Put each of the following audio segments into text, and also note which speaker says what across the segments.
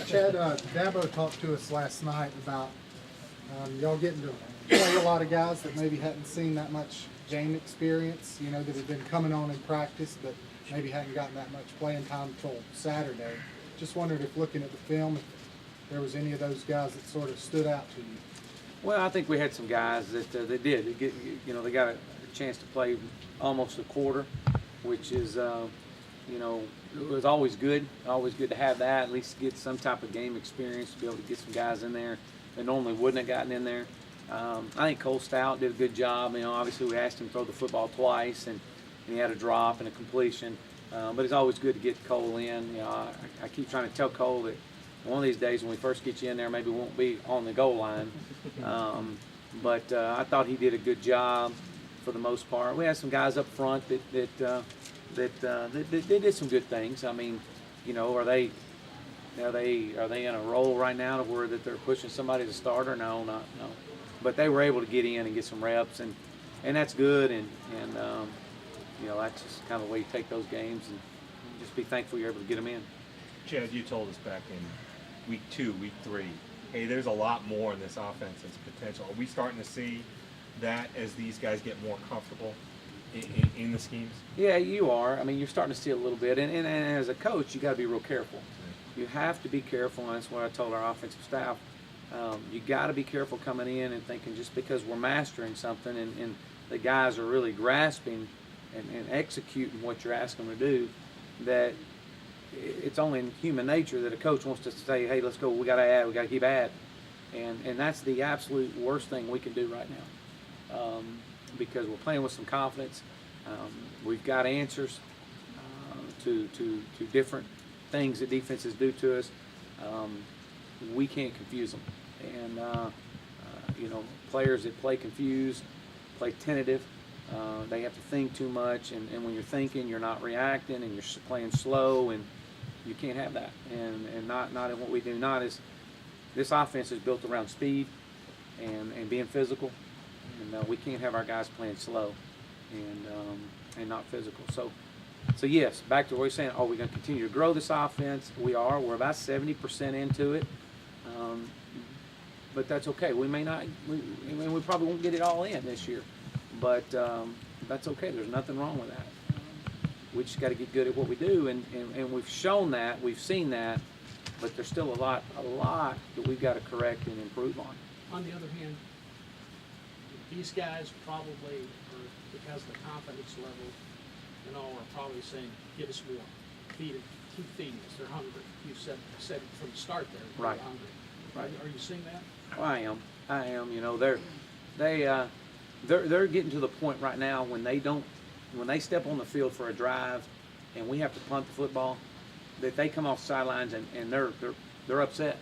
Speaker 1: Chad, Dabo talked to us last night about y'all getting to play a lot of guys that maybe hadn't seen that much game experience, you know, that had been coming on in practice, but maybe hadn't gotten that much playing time until Saturday. Just wondered if looking at the film, if there was any of those guys that sort of stood out to you.
Speaker 2: Well, I think we had some guys that they did. They got a chance to play almost a quarter, which is, it was always good. Always good to have that, at least get some type of game experience, to be able to get some guys in there that normally wouldn't have gotten in there. I think Cole Stout did a good job. Obviously we asked him to throw the football twice, and he had a drop and a completion. But it's always good to get Cole in. I keep trying to tell Cole that one of these days when we first get you in there, maybe we won't be on the goal line. But I thought he did a good job for the most part. We had some guys up front that did some good things. Are they in a role right now to where that they're pushing somebody to starter? No. But they were able to get in and get some reps, and that's good. And that's just kind of the way you take those games, and just be thankful you're able to get them in.
Speaker 3: Chad, you told us back in week 2, week 3, hey, there's a lot more in this offense that's potential. Are we starting to see that as these guys get more comfortable in the schemes?
Speaker 2: Yeah, you are. You're starting to see a little bit, and as a coach, you got to be real careful. You have to be careful, and that's what I told our offensive staff. You got to be careful coming in and thinking just because we're mastering something and the guys are really grasping and executing what you're asking them to do, that it's only in human nature that a coach wants to say, hey, let's go, we got to keep adding. And that's the absolute worst thing we can do right now, because we're playing with some confidence. We've got answers to different things that defenses do to us. We can't confuse them. And, players that play confused, play tentative, they have to think too much, and when you're thinking, you're not reacting, and you're playing slow, and you can't have that. And not in what we do. Not as this offense is built around speed and being physical, and we can't have our guys playing slow and not physical. So yes, back to what you're saying. Are we going to continue to grow this offense? We are. We're about 70% into it. But that's okay. We may not. We probably won't get it all in this year. But that's okay. There's nothing wrong with that. We just got to get good at what we do, and we've shown that, we've seen that, but there's still a lot that we've got to correct and improve on.
Speaker 4: On the other hand, these guys probably, because of the confidence level, are probably saying, "Give us more, feed it, keep feeding us." They're hungry. You said it from the start there. They're
Speaker 2: Right.
Speaker 4: hungry.
Speaker 2: Right.
Speaker 4: Are you seeing that?
Speaker 2: Well, I am. They're getting to the point right now when they step on the field for a drive, and we have to punt the football, that they come off the sidelines and they're upset.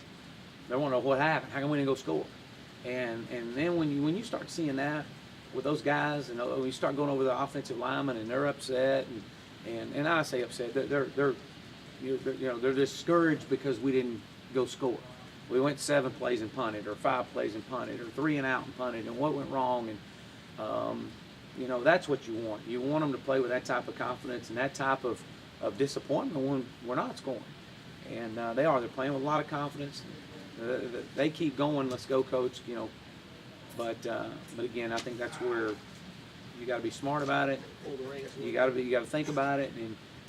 Speaker 2: They want to know what happened. How come we didn't go score? And then when you start seeing that with those guys, and when you start going over the offensive linemen and they're upset, and I say upset, they're discouraged because we didn't go score. We went 7 plays and punted, or 5 plays and punted, or 3 and out and punted, and what went wrong? And that's what you want. You want them to play with that type of confidence and that type of disappointment when we're not scoring. And they're playing with a lot of confidence. They keep going. Let's go, coach. But again, I think that's where you got to be smart about it. You got to think about it,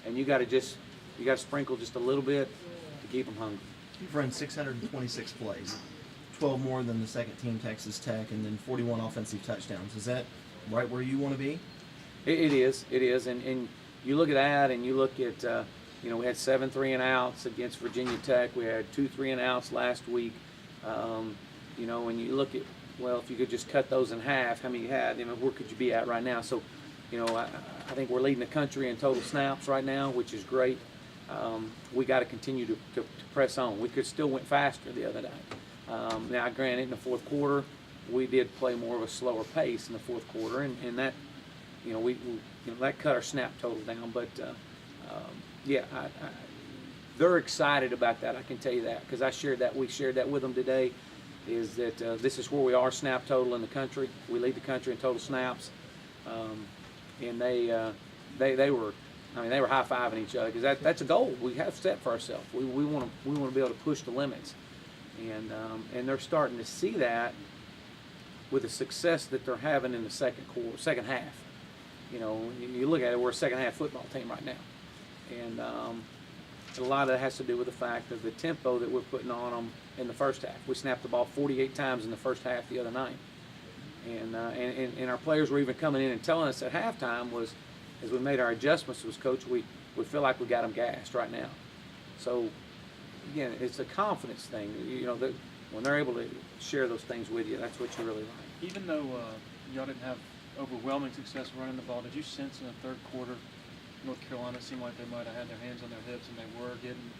Speaker 2: and you got to sprinkle just a little bit to keep them hungry.
Speaker 5: You've run 626 plays, 12 more than the second team, Texas Tech, and then 41 offensive touchdowns. Is that right where you want to be?
Speaker 2: It is, and you look at that, and you look at, we had 7 3-and-outs against Virginia Tech. We had 2 3-and-outs last week. When you look at, well, if you could just cut those in half, how many you had, where could you be at right now? So, I think we're leading the country in total snaps right now, which is great. We got to continue to press on. We could still went faster the other night. Now, granted, in the fourth quarter, we did play more of a slower pace in the fourth quarter, and that, that cut our snap total down. But they're excited about that. I can tell you that, because we shared that with them today. Is that this is where we are snap total in the country. We lead the country in total snaps, and they were I mean, they were high-fiving each other because that's a goal we have set for ourselves. We want to be able to push the limits, and they're starting to see that with the success that they're having in the second half. You know, you look at it, we're a second half football team right now, and a lot of that has to do with the fact of the tempo that we're putting on them in the first half. We snapped the ball 48 times in the first half the other night, and our players were even coming in and telling us at halftime was, as we made our adjustments, was, Coach, we feel like we got them gassed right now. So again, it's a confidence thing. You know, that when they're able to share those things with you, that's what you really like.
Speaker 6: Even though y'all didn't have overwhelming success running the ball, did you sense in the third quarter North Carolina seemed like they might have had their hands on their hips and they were getting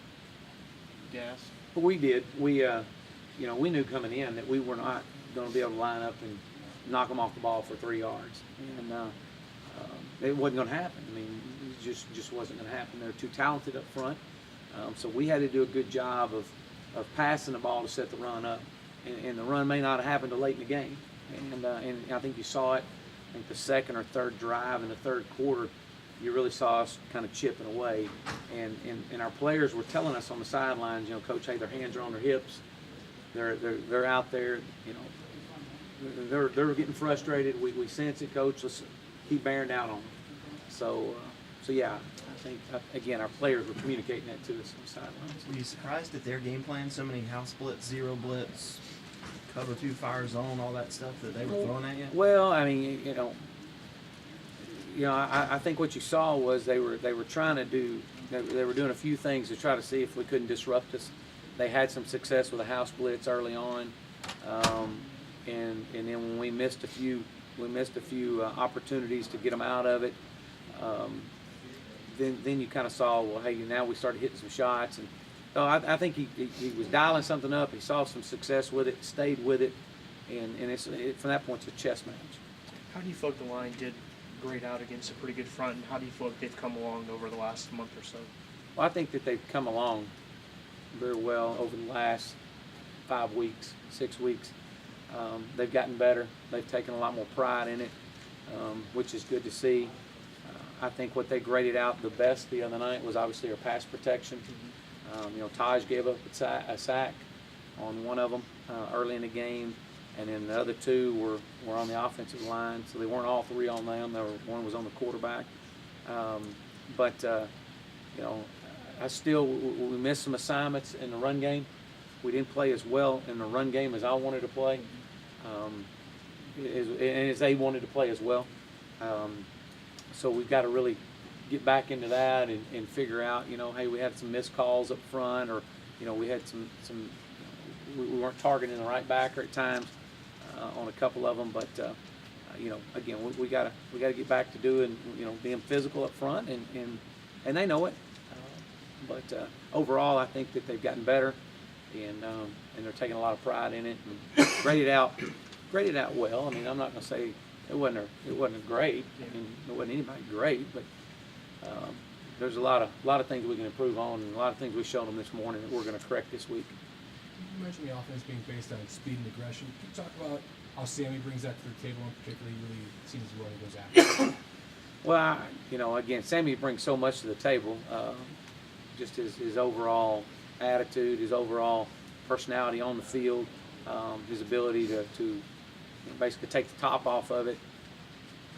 Speaker 6: gas?
Speaker 2: But we did. We, you know, we knew coming in that we were not going to be able to line up and knock them off the ball for 3 yards, and it wasn't going to happen. I mean, it just wasn't going to happen. They're too talented up front, so we had to do a good job of passing the ball to set the run up, and the run may not have happened till late in the game, and I think you saw it. I think the second or third drive in the third quarter, you really saw us kind of chipping away, and our players were telling us on the sidelines, you know, Coach, hey, their hands are on their hips, they're out there, you know, they're getting frustrated. We sense it, Coach. Let's keep bearing down on them. So yeah, I think again our players were communicating that to us on the sidelines.
Speaker 5: Were you surprised at their game plan? So many house blitz, zero blitz, cover 2 fire zone, all that stuff that they were throwing at you?
Speaker 2: Well, I mean, you know, I think what you saw was they were trying to do. They were doing a few things to try to see if we couldn't disrupt us. They had some success with a house blitz early on, and then when we missed a few opportunities to get them out of it. Then you kind of saw, well, hey, now we started hitting some shots, and so I think he was dialing something up. He saw some success with it, stayed with it, and from that point, it's a chess match.
Speaker 7: How do you feel like the line did grade out against a pretty good front, and how do you feel like they've come along over the last month or so?
Speaker 2: Well, I think that they've come along very well over the last 5 weeks, 6 weeks. They've gotten better. They've taken a lot more pride in it, which is good to see. I think what they graded out the best the other night was obviously our pass protection. You know, Tajh gave up a sack on one of them early in the game, and then the other 2 were on the offensive line, so they weren't all 3 on them. One was on the quarterback. You know, we missed some assignments in the run game. We didn't play as well in the run game as I wanted to play, as they wanted to play as well. So we've got to really get back into that and figure out, you know, hey, we had some missed calls up front, or, you know, we had some we weren't targeting the right backer at times on a couple of them. But you know, again, we got to get back to doing, you know, being physical up front, and they know it. But overall, I think that they've gotten better, and they're taking a lot of pride in it and graded out well. I mean, I'm not going to say it wasn't great. I mean, it wasn't anybody great, but there's a lot of things we can improve on, and a lot of things we showed them this morning that we're going to correct this week.
Speaker 8: You mentioned the offense being based on speed and aggression. Can you talk about how Sammy brings that to the table, and particularly really seems as well he goes after?
Speaker 2: Well, you know, again, Sammy brings so much to the table. Just his overall attitude, his overall personality on the field, his ability to basically take the top off of it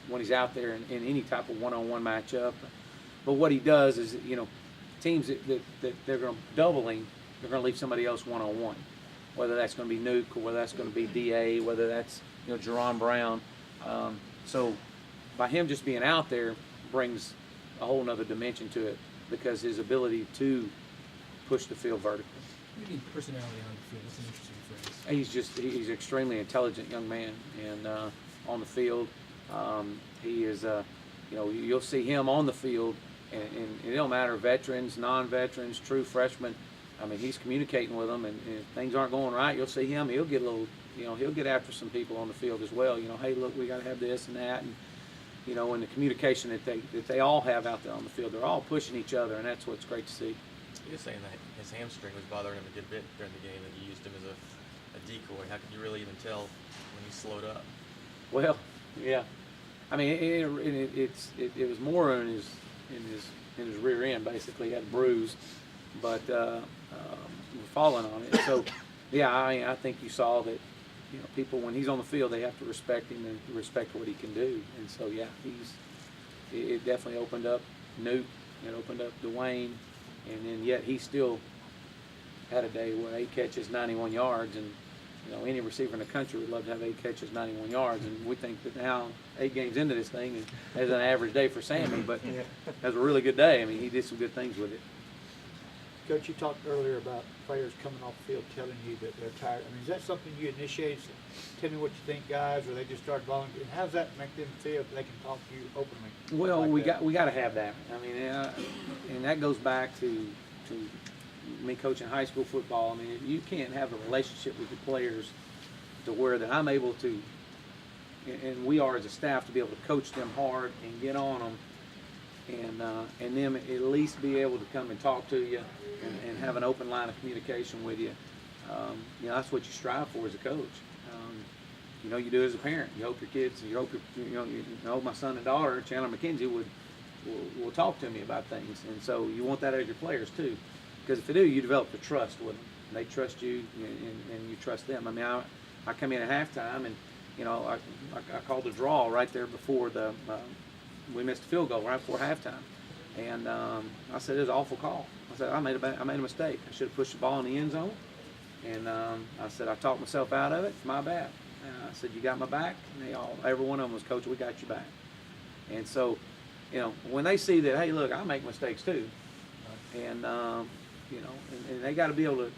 Speaker 2: when he's out there in any type of one-on-one matchup. But what he does is, you know, teams that they're going to doubling, they're going to leave somebody else one-on-one, whether that's going to be Nuke or whether that's going to be DA, whether that's, you know, Jerron Brown. So by him just being out there brings a whole nother dimension to it, because his ability to push the field vertically.
Speaker 8: What do you mean personality on the field? That's an interesting phrase.
Speaker 2: He's an extremely intelligent young man, and on the field, he is, you know, you'll see him on the field, and it don't matter, veterans, non-veterans, true freshmen. I mean, he's communicating with them, and if things aren't going right, you'll see him. He'll get a little, you know, he'll get after some people on the field as well. You know, hey, look, we got to have this and that, and you know, and the communication that they all have out there on the field. They're all pushing each other, and that's what's great to see.
Speaker 9: He was saying that his hamstring was bothering him a good bit during the game, and you used him as a decoy. How could you really even tell when he slowed up?
Speaker 2: Well, yeah. I mean, it was more in his in his rear end, basically. He had a bruise, but we're falling on it. So, yeah, I think you saw that, you know, people, when he's on the field, they have to respect him and respect what he can do. And so, yeah, it definitely opened up Newt, it opened up Dwayne, and then yet he still had a day where 8 catches, 91 yards, and you know, any receiver in the country would love to have 8 catches, 91 yards, and we think that now 8 games into this thing is an average day for Sammy, but that was a really good day. I mean, he did some good things with it.
Speaker 10: Coach, you talked earlier about players coming off the field telling you that they're tired. I mean, is that something you initiate? Tell me what you think, guys, or they just start volunteering? How does that make them feel if they can talk to you openly?
Speaker 2: Well,
Speaker 10: like
Speaker 2: we got to have that. I mean, and that goes back to me coaching high school football. I mean, you can't have a relationship with your players to where that I'm able to, and we are as a staff, to be able to coach them hard and get on them, and them at least be able to come and talk to you and have an open line of communication with you. You know, that's what you strive for as a coach. You know, you do as a parent. You hope your kids, you know, my son and daughter, Chandler McKenzie, will talk to me about things, and so you want that out of your players too. Because if they do, you develop the trust with them. They trust you, and you trust them. I mean, I come in at halftime, and you know, I called a draw right there before we missed a field goal right before halftime, and I said it was an awful call. I said I made a mistake. I should have pushed the ball in the end zone, and I said I talked myself out of it. It's my bad. And I said you got my back, and every one of them was, Coach, we got you back. And so, you know, when they see that, hey, look, I make mistakes too, and you know, and they got to be able to,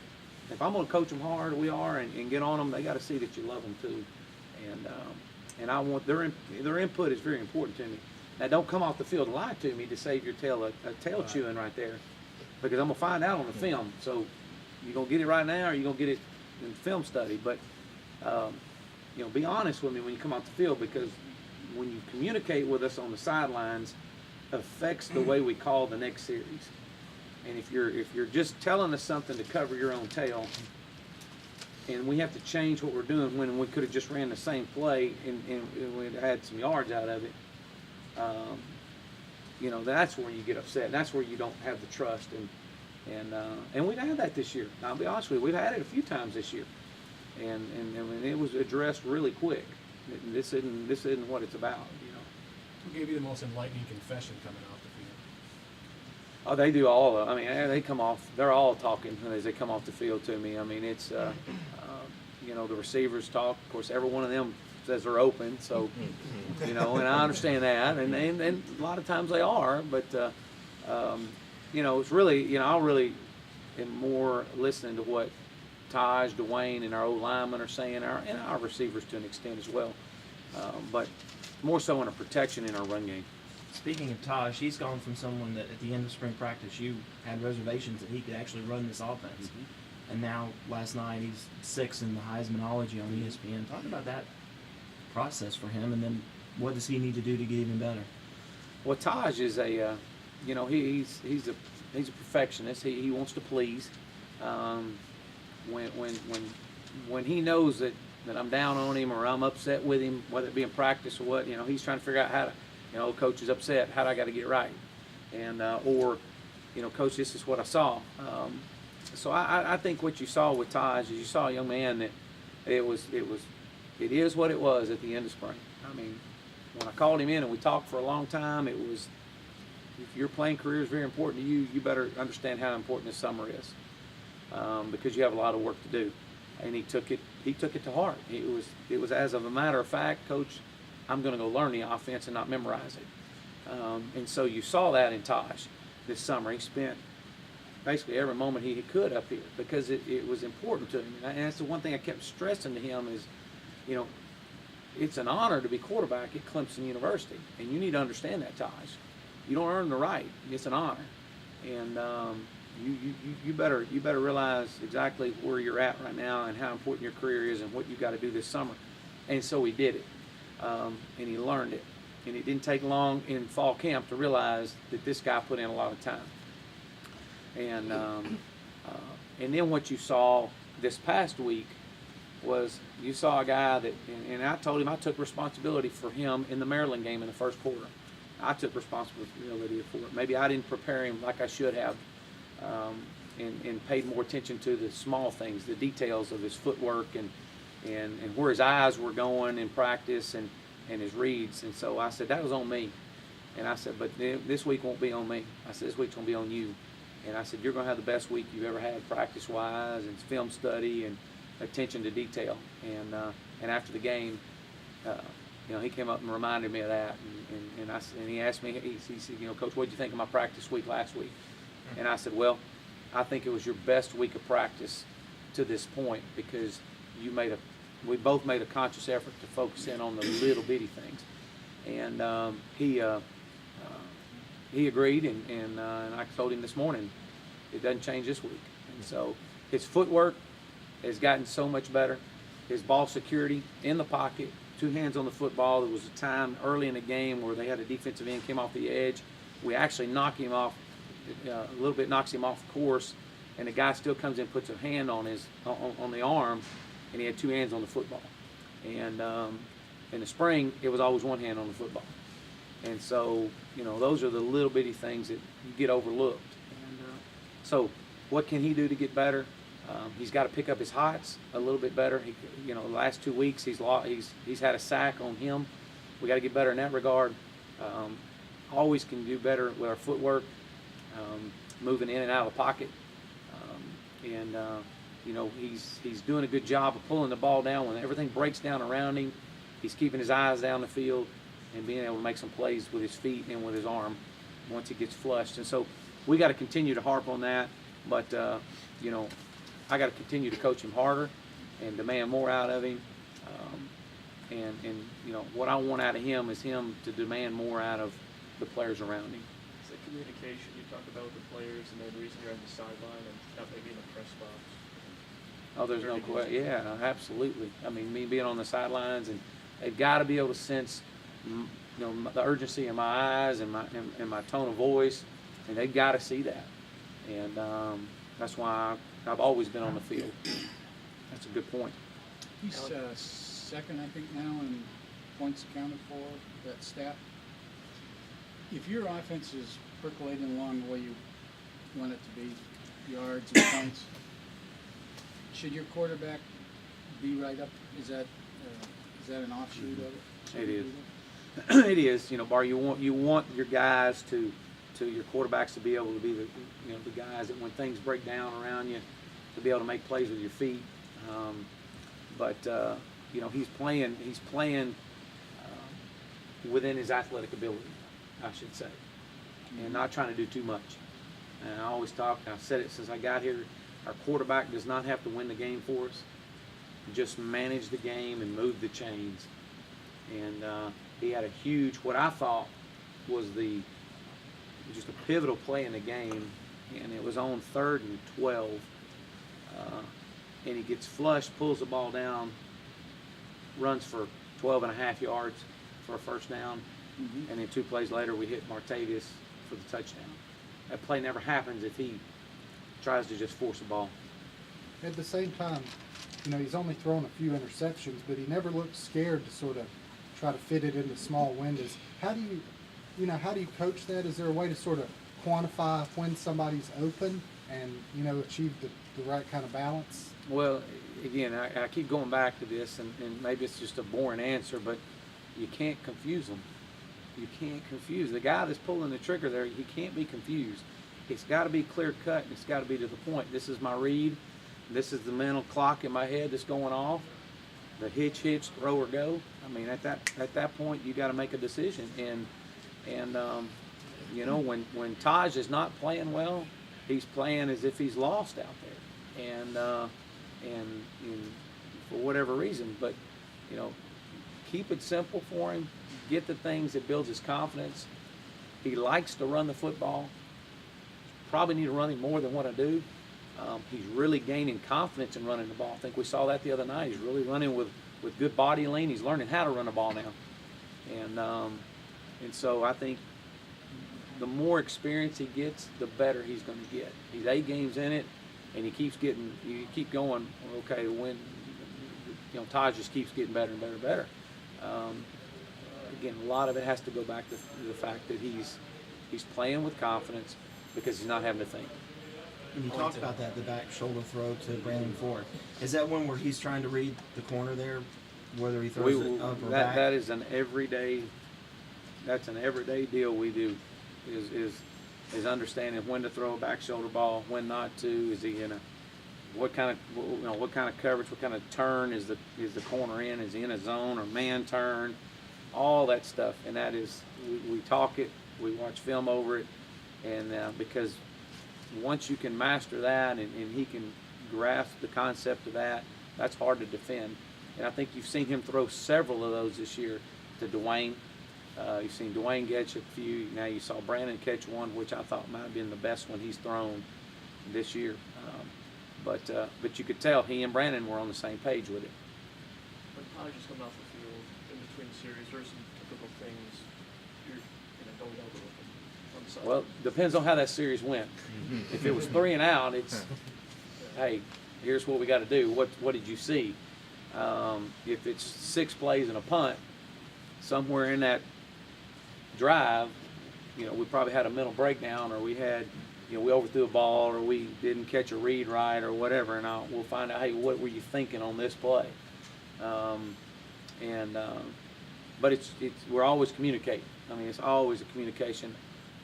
Speaker 2: if I'm going to coach them hard, we are, and get on them, they got to see that you love them too. And I want their input is very important to me. Now, don't come off the field and lie to me to save your tail, a tail chewing right there, because I'm going to find out on the film. So you're going to get it right now, or you're going to get it in film study. But, you know, be honest with me when you come off the field, because when you communicate with us on the sidelines, affects the way we call the next series. And if you're just telling us something to cover your own tail, and we have to change what we're doing when we could have just ran the same play and we had some yards out of it, you know, that's where you get upset. That's where you don't have the trust. And we've had that this year. I'll be honest with you, we've had it a few times this year, and it was addressed really quick. This isn't what it's about, you know.
Speaker 8: Who gave you the most enlightening confession coming off the field?
Speaker 2: Oh, they do all of it. I mean, they come off, they're all talking as they come off the field to me. I mean, it's, you know, the receivers talk. Of course, every one of them says they're open, so, you know, and I understand that. And a lot of times they are, but, you know, it's really, you know, I really am more listening to what Tajh, Dwayne, and our old linemen are saying, and our receivers to an extent as well. But more so in a protection in our run game.
Speaker 5: Speaking of Tajh, he's gone from someone that at the end of spring practice you had reservations that he could actually run this offense. And now last night he's 6th in the Heismanology on ESPN. Talk about that process for him, and then what does he need to do to get even better?
Speaker 2: Well, Tajh is a, you know, he's a perfectionist. He wants to please. When he knows that I'm down on him or I'm upset with him, whether it be in practice or what, you know, he's trying to figure out how to, you know, coach is upset, how do I got to get it right? And, or, you know, coach, this is what I saw. So I think what you saw with Tajh is you saw a young man that it is what it was at the end of spring. I mean, when I called him in and we talked for a long time, it was, if your playing career is very important to you, you better understand how important this summer is, because you have a lot of work to do. And he took it to heart. It was as of a matter of fact, Coach, I'm going to go learn the offense and not memorize it. And so you saw that in Tajh this summer. He spent basically every moment he could up here because it was important to him. And that's the one thing I kept stressing to him is, you know, it's an honor to be quarterback at Clemson University, and you need to understand that, Tajh. You don't earn the right. It's an honor, and you better realize exactly where you're at right now and how important your career is and what you got to do this summer. And so he did it, and he learned it. And it didn't take long in fall camp to realize that this guy put in a lot of time. And then what you saw this past week was you saw a guy that, and I told him I took responsibility for him in the Maryland game in the first quarter. I took responsibility for it. Maybe I didn't prepare him like I should have, and paid more attention to the small things, the details of his footwork and where his eyes were going in practice and his reads. And so I said, that was on me. And I said, but this week won't be on me. I said, this week's going to be on you. And I said, you're going to have the best week you've ever had practice-wise and film study and attention to detail. And after the game, he came up and reminded me of that. And he asked me, he said, Coach, what did you think of my practice week last week? And I said, well, I think it was your best week of practice to this point because we both made a conscious effort to focus in on the little bitty things. And he agreed, and I told him this morning, it doesn't change this week. And so his footwork has gotten so much better. His ball security in the pocket, 2 hands on the football. There was a time early in the game where they had a defensive end came off the edge. We actually knocked him off, a little bit knocks him off course, and the guy still comes in, puts a hand on the arm, and he had 2 hands on the football. And in the spring, it was always 1 hand on the football. And so, those are the little bitty things that you get overlooked. And so, what can he do to get better? He's got to pick up his heights a little bit better. The last 2 weeks he's had a sack on him. We got to get better in that regard. Always can do better with our footwork, moving in and out of the pocket. He's doing a good job of pulling the ball down when everything breaks down around him. He's keeping his eyes down the field and being able to make some plays with his feet and with his arm once he gets flushed. And so we got to continue to harp on that. But, I got to continue to coach him harder and demand more out of him. What I want out of him is him to demand more out of the players around him.
Speaker 7: It's the communication you talked about with the players and then the reason you're on the sideline and not maybe in the press box.
Speaker 2: Oh, there's no question. Yeah, absolutely. I mean, me being on the sidelines, and they've got to be able to sense, the urgency in my eyes and my tone of voice, and they've got to see that. And that's why I've always been on the field. That's a good point.
Speaker 11: He's second, I think, now in points accounted for, that stat. If your offense is percolating along the way you want it to be, yards and points, should your quarterback be right up? Is that an offshoot of it?
Speaker 2: It is. It is. Bar, you want your guys to your quarterbacks to be able to be the guys that when things break down around you, to be able to make plays with your feet. He's playing within his athletic ability, I should say, and not trying to do too much. And I always talk, I've said it since I got here, our quarterback does not have to win the game for us. Just manage the game and move the chains. And he had a huge, what I thought was just a pivotal play in the game, and it was on 3rd and 12. And he gets flushed, pulls the ball down, runs for 12.5 yards for a first down, and then 2 plays later we hit Martavius for the touchdown. That play never happens if he tries to just force the ball.
Speaker 1: At the same time, he's only thrown a few interceptions, but he never looks scared to sort of try to fit it into small windows. How do you coach that? Is there a way to sort of quantify when somebody's open and, achieve the right kind of balance?
Speaker 2: Well, again, I keep going back to this, and maybe it's just a boring answer, but you can't confuse them. You can't confuse. The guy that's pulling the trigger there, he can't be confused. It's got to be clear cut, and it's got to be to the point. This is my read. This is the mental clock in my head that's going off. The hitch, throw or go. I mean, at that point, you got to make a decision. And when Tajh is not playing well, he's playing as if he's lost out there, and for whatever reason. But keep it simple for him. Get the things that builds his confidence. He likes to run the football. Probably need to run him more than what I do. He's really gaining confidence in running the ball. I think we saw that the other night. He's really running with good body lean. He's learning how to run the ball now. And so I think the more experience he gets, the better he's going to get. He's 8 games in it, and you keep going, okay, when Tajh just keeps getting better and better and better. again, a lot of it has to go back to the fact that he's playing with confidence because he's not having to think.
Speaker 5: And you talked about that, the back shoulder throw to Brandon Ford. Is that one where he's trying to read the corner there, whether he throws it up or back?
Speaker 2: That is an everyday deal we do, is understanding when to throw a back shoulder ball, when not to. Is he in a what kind of coverage, what kind of turn is the corner in? Is he in a zone or man turn? All that stuff, and that is we talk it, we watch film over it, and because once you can master that and he can grasp the concept of that, that's hard to defend. And I think you've seen him throw several of those this year to Dwayne. You've seen Dwayne catch a few. Now you saw Brandon catch one, which I thought might have been the best one he's thrown this year. But you could tell he and Brandon were on the same page with it.
Speaker 7: When Tajh is coming off the field in between series, there's some typical things you're going over with him on the side.
Speaker 2: Well, depends on how that series went. If it was 3 and out, it's, hey, here's what we got to do. What did you see? If it's 6 plays and a punt, somewhere in that drive, we probably had a mental breakdown, or we had, we overthrew a ball, or we didn't catch a read right, or whatever, and we'll find out, hey, what were you thinking on this play? But we're always communicating. I mean, it's always a communication.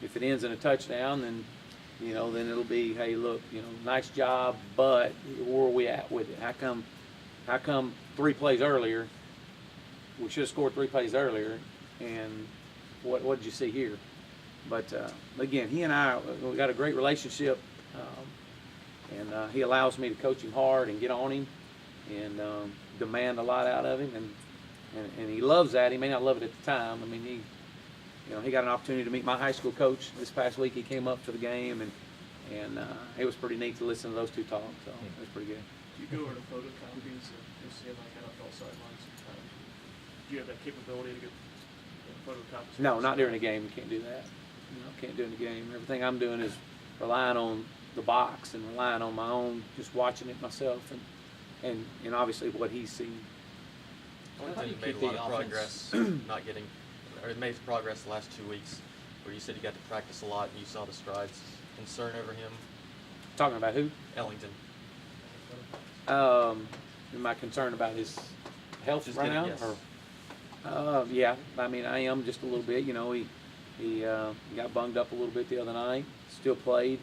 Speaker 2: If it ends in a touchdown, then then it'll be, hey, look, nice job, but where are we at with it? How come 3 plays earlier? We should have scored 3 plays earlier, and what did you see here? But again, he and I, we got a great relationship, and he allows me to coach him hard and get on him and demand a lot out of him, and he loves that. He may not love it at the time. I mean, he got an opportunity to meet my high school coach this past week. He came up to the game, and it was pretty neat to listen to those two talk. So it was pretty good.
Speaker 7: Do you go over to photocopies and you'll see like NFL sidelines sometimes? Do you have that capability to get photocopies?
Speaker 2: No, not during the game. You can't do that. Can't do it in the game. Everything I'm doing is relying on the box and relying on my own, just watching it myself, and obviously what he's seen.
Speaker 9: Ellington made a lot of progress, not getting, or made progress the last 2 weeks, where you said you got to practice a lot and you saw the strides. Concern over him?
Speaker 2: Talking about who?
Speaker 9: Ellington.
Speaker 2: Am I concerned about his health
Speaker 9: Just
Speaker 2: right now?
Speaker 9: yes.
Speaker 2: Or, yeah, I mean, I am just a little bit. He got bunged up a little bit the other night. Still played.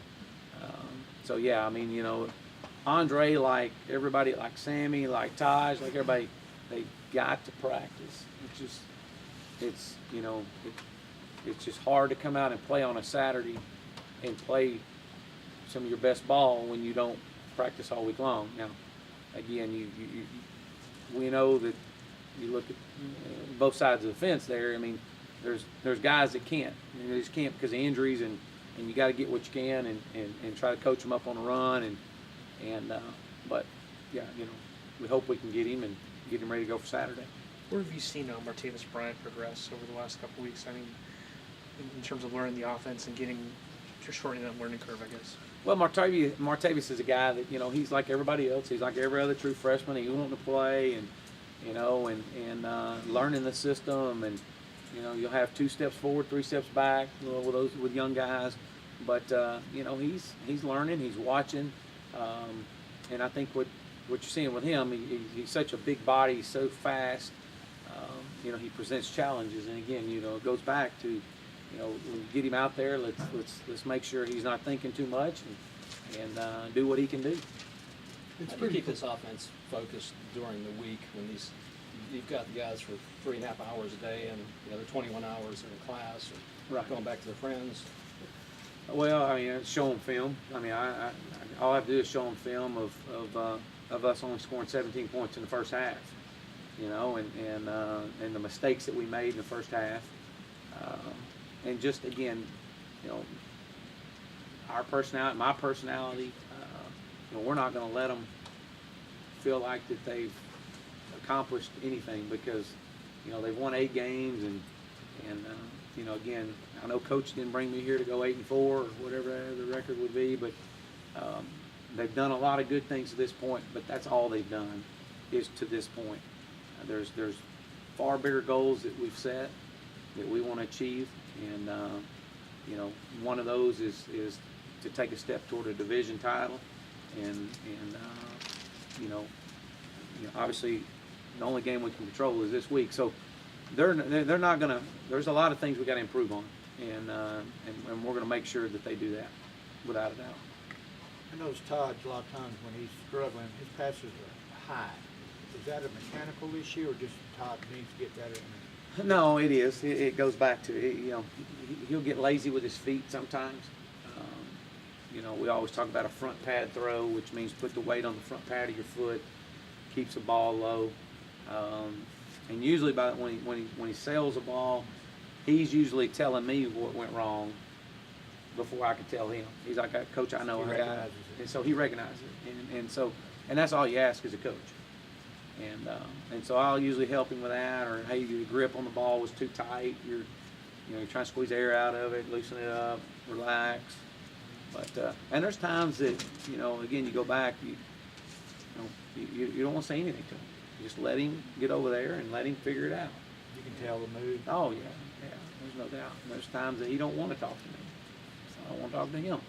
Speaker 2: So yeah, I mean, Andre, like everybody, like Sammy, like Tajh, like everybody, they got to practice. It's just hard to come out and play on a Saturday and play some of your best ball when you don't practice all week long. Now, again, we know that you look at both sides of the fence there. I mean, there's guys that can't. I mean, they just can't because of injuries, and you got to get what you can and try to coach them up on the run. But yeah, we hope we can get him ready to go for Saturday.
Speaker 7: Where have you seen Martavis Bryant progress over the last couple of weeks? I mean, in terms of learning the offense and shortening that learning curve, I guess.
Speaker 2: Well, Martavis is a guy that he's like everybody else. He's like every other true freshman. He wanting to play and learning the system, and you'll have 2 steps forward, 3 steps back with young guys. But he's learning, he's watching, and I think what you're seeing with him, he's such a big body, he's so fast. He presents challenges, and again, it goes back to when you get him out there, let's make sure he's not thinking too much and do what he can do.
Speaker 1: It's
Speaker 12: How do you
Speaker 1: pretty
Speaker 12: keep this offense focused during the week when you've got the guys for 3.5 hours a day, and they're 21 hours in class or
Speaker 2: Right.
Speaker 12: going back to their friends?
Speaker 2: Well, I mean, show them film. I mean, I all I have to do is show them film of us only scoring 17 points in the first half, and the mistakes that we made in the first half, and just again, our personality, my personality, we're not going to let them feel like that they've accomplished anything because they've won 8 games and again, I know Coach didn't bring me here to go 8-4 or whatever the record would be, but they've done a lot of good things to this point. But that's all they've done is to this point. There's far bigger goals that we've set, that we want to achieve, and you know, one of those is to take a step toward a division title, and you know, obviously the only game we can control is this week, so they're not gonna. There's a lot of things we got to improve on, and we're gonna make sure that they do that, without a doubt.
Speaker 10: I notice Todd, a lot of times when he's struggling, his passes are high. Is that a mechanical issue, or just Todd needs to get better?
Speaker 2: No, it is. It goes back to, you know, he'll get lazy with his feet sometimes. You know, we always talk about a front pad throw, which means put the weight on the front pad of your foot, keeps the ball low. And usually when he sails a ball, he's usually telling me what went wrong before I could tell him. He's like, Coach, I know. And so he recognizes it. And that's all you ask as a coach. And so I'll usually help him with that, or hey, your grip on the ball was too tight. You're trying to squeeze air out of it, loosen it up, relax. But and there's times that, you know, again, you go back, you don't want to say anything to him. You just let him get over there and let him figure it out.
Speaker 10: You can tell the mood.
Speaker 2: Oh yeah, there's no doubt. And there's times that he don't want to talk to me, so I don't want to talk to him.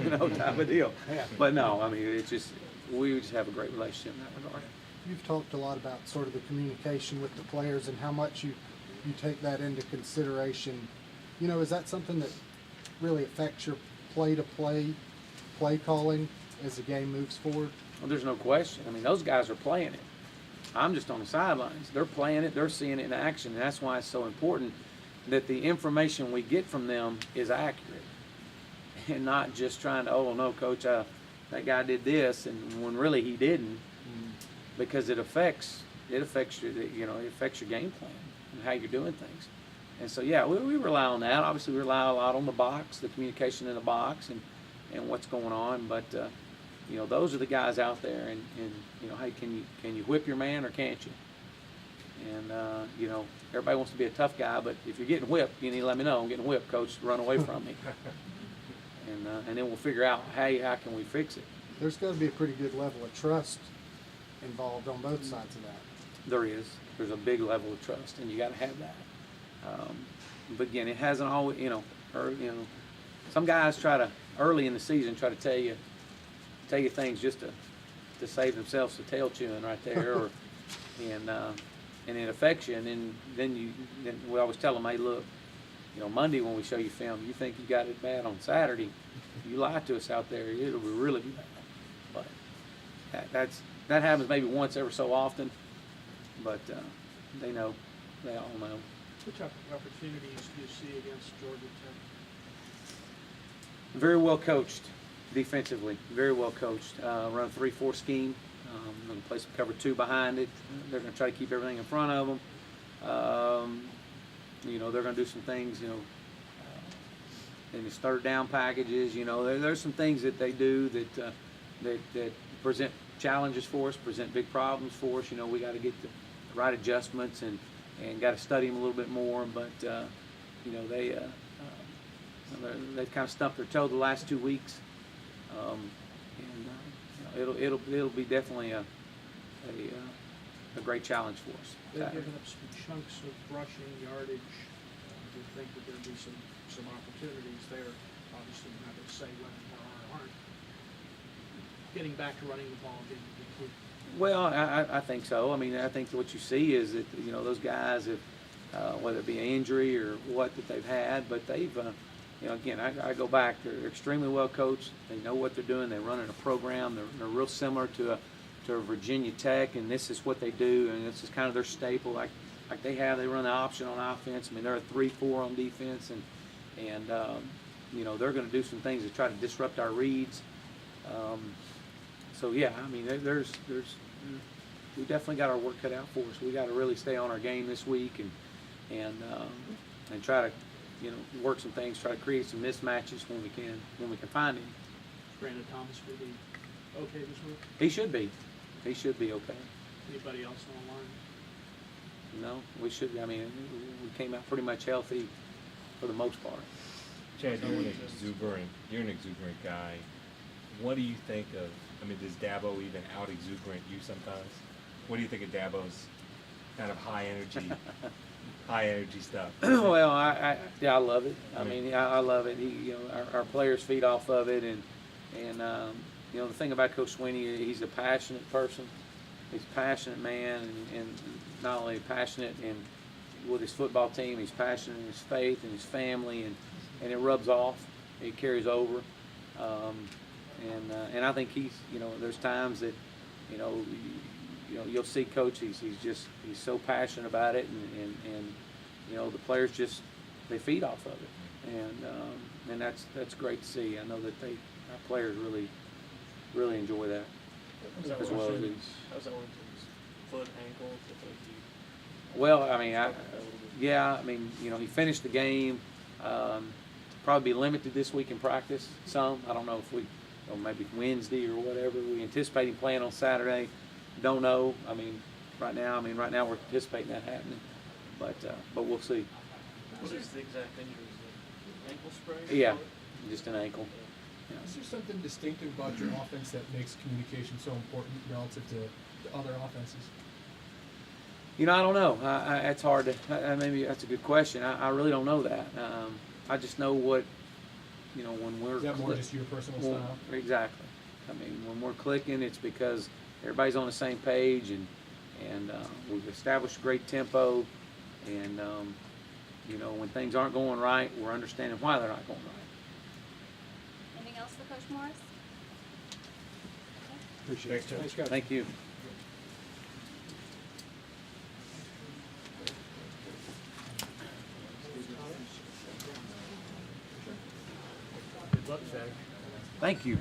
Speaker 2: You know, type of deal.
Speaker 10: Yeah.
Speaker 2: But no, I mean, it's just we just have a great relationship in that regard.
Speaker 1: You've talked a lot about sort of the communication with the players and how much you take that into consideration. You know, is that something that really affects your play calling as the game moves forward?
Speaker 2: Well, there's no question. I mean, those guys are playing it. I'm just on the sidelines. They're playing it. They're seeing it in action. And that's why it's so important that the information we get from them is accurate, and not just trying to, oh no, Coach, that guy did this, and when really he didn't. Because it affects your, it affects your game plan and how you're doing things. And so yeah, we rely on that. Obviously, we rely a lot on the box, the communication in the box, and what's going on. But you know, those are the guys out there, and you know, hey, can you whip your man or can't you? And you know, everybody wants to be a tough guy, but if you're getting whipped, you need to let me know. I'm getting whipped, Coach. Run away from me. And then we'll figure out, hey, how can we fix it?
Speaker 1: There's got to be a pretty good level of trust involved on both sides of that.
Speaker 2: There is. There's a big level of trust, and you got to have that. But again, it hasn't always, some guys try to, early in the season, try to tell you things just to save themselves the tail chewing right there, and it affects you. And then we always tell them, hey, look, Monday when we show you film, you think you got it bad on Saturday, you lie to us out there, it'll really be bad. But that happens maybe once every so often, but they all know.
Speaker 4: What type of opportunities do you see against Georgia Tech?
Speaker 2: Very well coached defensively, very well coached. Run a 3-4 scheme. I'm going to play some cover 2 behind it. They're going to try to keep everything in front of them. They're going to do some things, in the third down packages. There's some things that they do that present challenges for us, present big problems for us. We got to get the right adjustments and got to study them a little bit more. But they've kind of stumped their toe the last 2 weeks, it'll be definitely a great challenge for us.
Speaker 4: They've given up some chunks of rushing yardage. Do you think that there'll be some opportunities there? Obviously, you're not going to say whether there are or aren't. Getting back to running the ball being a big key.
Speaker 2: Well, I think so. I mean, I think what you see is that those guys have, whether it be an injury or what that they've had, but they've, again, I go back. They're extremely well coached. They know what they're doing. They're running a program. They're real similar to a Virginia Tech, and this is what they do, and this is kind of their staple. Like they have, they run the option on offense. I mean, they're a 3-4 on defense, and they're going to do some things to try to disrupt our reads. So yeah, I mean, there's we definitely got our work cut out for us. We got to really stay on our game this week and try to work some things, try to create some mismatches when we can find him.
Speaker 4: Brandon Thomas will be okay this week?
Speaker 2: He should be. He should be okay.
Speaker 4: Anybody else on the line?
Speaker 2: No, we should. I mean, we came out pretty much healthy for the most part.
Speaker 3: Chad, you're an exuberant guy. What do you think of? I mean, does Dabo even out exuberant you sometimes? What do you think of Dabo's kind of high energy high energy stuff.
Speaker 2: Well, yeah, I love it. I
Speaker 3: Yeah.
Speaker 2: mean, I love it. Our players feed off of it, and the thing about Coach Sweeney, he's a passionate person. He's a passionate man, and not only passionate with his football team, he's passionate in his faith and his family, and it rubs off. It carries over, and I think he's, there's times that, you'll see Coach. He's so passionate about it, and the players just they feed off of it, and that's great to see. I know that our players really enjoy that as well as these.
Speaker 7: How's that one to his foot, ankle?
Speaker 2: Well, I mean, he finished the game. Probably be limited this week in practice. Some, I don't know if maybe Wednesday or whatever. We anticipate him playing on Saturday. Don't know. Right now we're anticipating that happening, but we'll see.
Speaker 6: What is the exact injury? Is it ankle sprain?
Speaker 2: Yeah, just an ankle.
Speaker 8: Is there something distinctive about your offense that makes communication so important relative to other offenses?
Speaker 2: I don't know. It's hard to. Maybe that's a good question. I really don't know that. I just know what, when we're.
Speaker 8: Is that more just your personal style?
Speaker 2: Exactly. When we're clicking, it's because everybody's on the same page, and we've established a great tempo, and when things aren't going right, we're understanding why they're not going right.
Speaker 13: Anything else for Coach Morris?
Speaker 8: Appreciate it.
Speaker 3: Thanks,
Speaker 8: Coach.
Speaker 2: Thank you.
Speaker 7: Good luck, Shaq.
Speaker 2: Thank you.